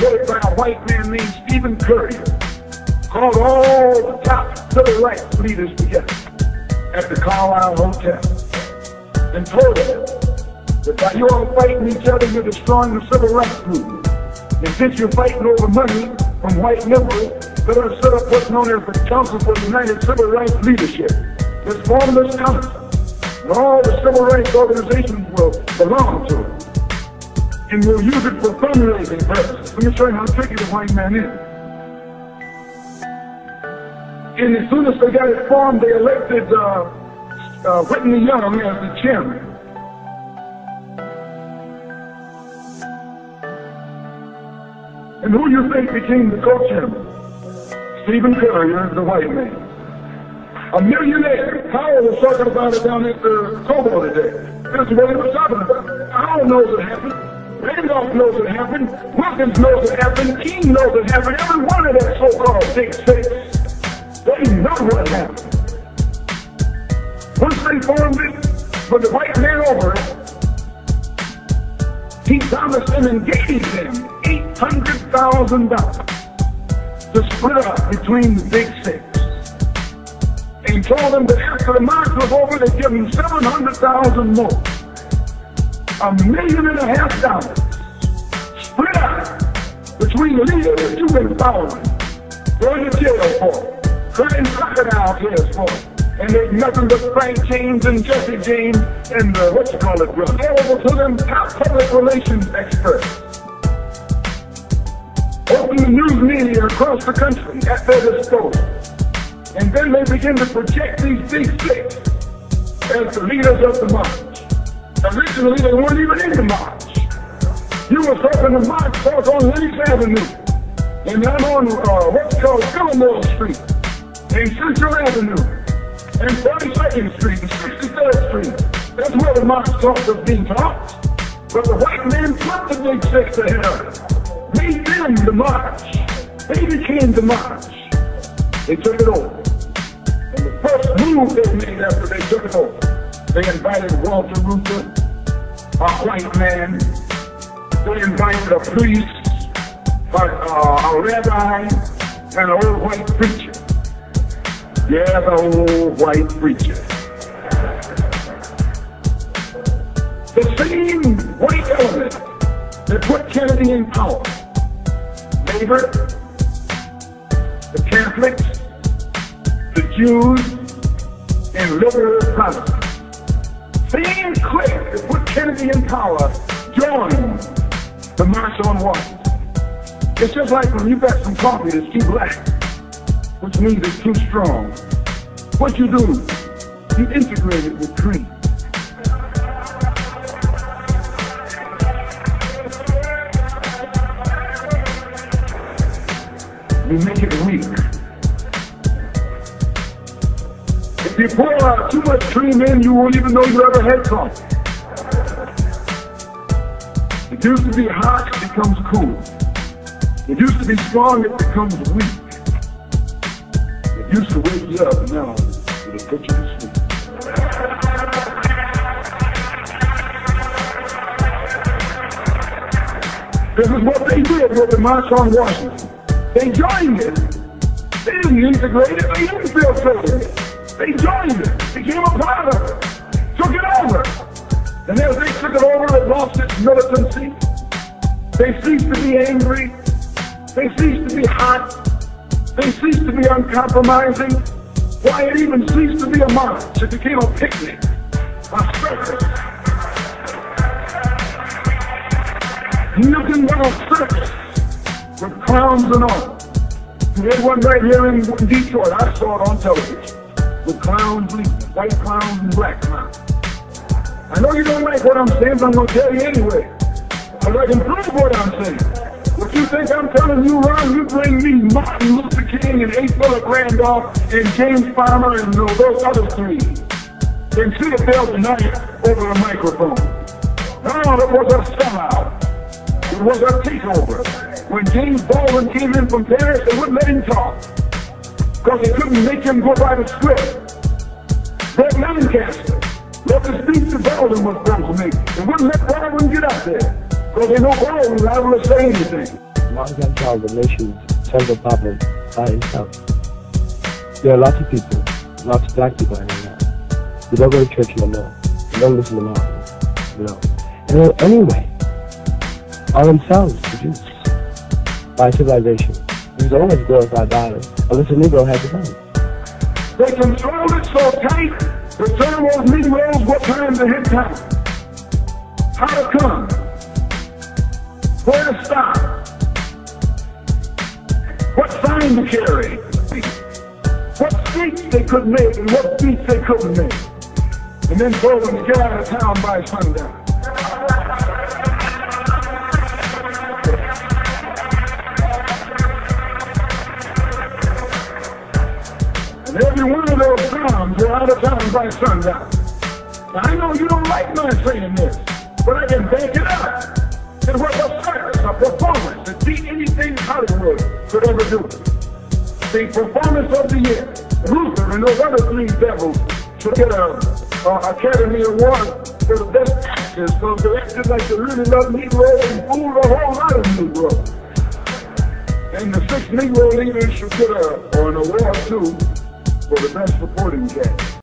Led by a white man named Stephen Curry, called all the top civil rights leaders together at the Carlisle Hotel and told them that by you all fighting each other, you're destroying the civil rights movement. And since you're fighting over money from white liberals, they're going to set up what's known as the Council for United Civil Rights Leadership. Let's form this council, and all the civil rights organizations will belong to it. And we'll use it for fundraising purposes. Let me show you how tricky the white man is. And as soon as they got it formed, they elected Whitney Young as the chairman. And who you think became the co-chairman? Stephen Curry, the white man. A millionaire. Howell was talking about it down at the Cobo today. This is what he was talking about. Howell knows it happened. Randolph knows it happened. Wilkins knows it happened. King knows it happened. Every one of that so-called Big Six, they know what happened. Once they formed it, with the white man over it, he promised them and gave them $800,000 to split up between the Big Six. And told them that after the march was over, they'd give them $700,000 more. $1.5 million split up between the leaders that you've been following. Going to jail for, crying crocodile tears for, and there's nothing but Frank James and Jesse James and over to them top public relations experts. Open the news media across the country at their disposal. And then they begin to project these Big Six as the leaders of the march. Originally, they weren't even in the march. You were hoping the march was on Lenox Avenue, and I'm on what's called Fillmore Street, and Central Avenue, and 42nd Street, and 63rd Street. That's where the march talk was being taught. But the white men put the Big Six ahead of it, made them the march. They became the march. They took it over. And the first move they made after they took it over, they invited Walter Reuther, a white man. They invited a priest, a rabbi, and an old white preacher. Yeah, the old white preacher. The same white element that put Kennedy in power. Labor, the Catholics, the Jews, and liberal Protestants. Same clique that put Kennedy in power joined the March on Washington. It's just like when you got some coffee that's too black, which means it's too strong. What you do, you integrate it with cream. You make it weak. If you pour too much cream in, you won't even know you ever had coffee. It used to be hot, it becomes cool. It used to be strong, it becomes weak. It used to wake you up, now it'll put you to sleep. This is what they did with the March on Washington. They joined it. They didn't integrate it, they didn't feel sorry. They joined it, became a part of it, took it over. And as they took it over, it lost its militancy. They ceased to be angry. They ceased to be hot. They ceased to be uncompromising. Why, it even ceased to be a march. It became a picnic, a circus. Nothing but a circus with clowns and all. We had one right here in Detroit. I saw it on television. With clowns leading, white clowns and black clowns. I know you don't like what I'm saying, but I'm going to tell you anyway. But I can prove what I'm saying. If you think I'm telling you wrong, you bring me Martin Luther King and A. Philip Randolph and James Farmer and those other three. And see if they'll deny it over a microphone. No, it was a sellout. It was a takeover. When James Baldwin came in from Paris, they wouldn't let him talk. Because they couldn't make him go by the script. Fred Lancaster let the speech that Baldwin was supposed to make. They wouldn't let Baldwin get up there. Because they know Baldwin was liable to say anything. Why can't solve the nation's central problem by himself? There are lots of people, lots of black people I know now, who don't go to church no more, who don't listen to Martin, you know. And anyway, are themselves produced by civilization, who's always glorified violence, unless a Negro has a gun. They controlled it so tight, to tell those Negroes what time to hit town, how to come, where to stop, what sign to carry, what streets they could make and what streets they couldn't make, and then told them to get out of town by sundown. And every one of those towns were out of town by sundown. Now, I know you don't like my saying this, but I can back it up. It was a circus, a performance that beat anything Hollywood could ever do. The performance of the year. Luther and those other three devils should get an Academy Award for the best actors, because they acted like they really loved Negro and fooled a whole lot of Negroes. And the 6 Negro leaders should get an award too for the best supporting cast.